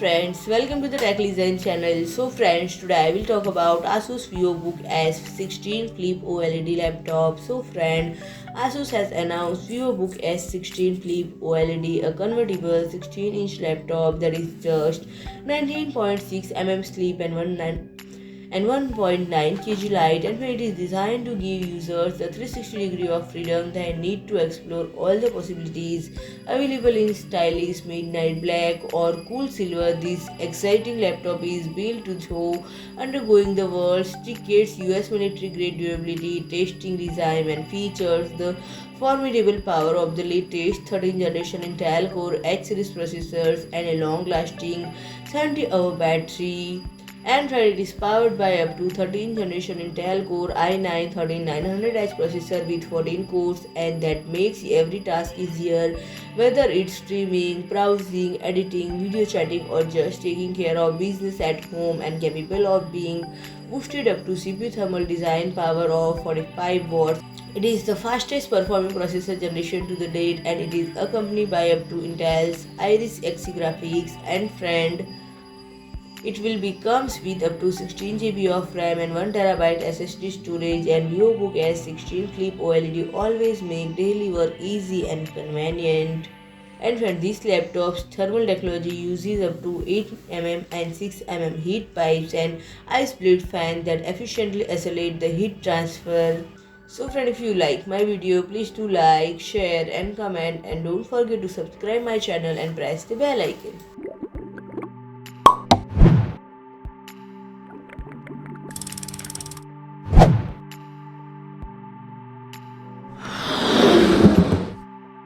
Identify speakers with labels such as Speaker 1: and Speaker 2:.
Speaker 1: friends, welcome to the Tech Design channel. So friends, today I will talk about ASUS Vivobook S 16 Flip OLED laptop. So friend, ASUS has announced Vivobook S 16 Flip OLED, a convertible 16-inch laptop that is just 19.6 mm sleek and 1.9 kg light, and it is designed to give users the 360 degree of freedom they need to explore all the possibilities available in stylish midnight black or cool silver. This exciting laptop is built to show undergoing the world's strictest US military grade durability testing design and features the formidable power of the latest 13th generation Intel Core H series processors and a long-lasting 70-hour battery. Android it is powered by up to 13th generation Intel Core i9-13900H processor with 14 cores, and that makes every task easier, whether it's streaming, browsing, editing, video chatting, or just taking care of business at home, and capable of being boosted up to CPU thermal design power of 45 watts. It is the fastest performing processor generation to the date, and it is accompanied by up to Intel's Iris Xe graphics and friend. It will be comes with up to 16 GB of RAM and 1 TB SSD storage, and Vivobook S 16 Flip OLED always make daily work easy and convenient. And for this laptop's thermal technology uses up to 8 mm and 6 mm heat pipes and ice split fan that efficiently isolate the heat transfer. So friend, if you like my video, please do like, share and comment, and don't forget to subscribe my channel and press the bell icon.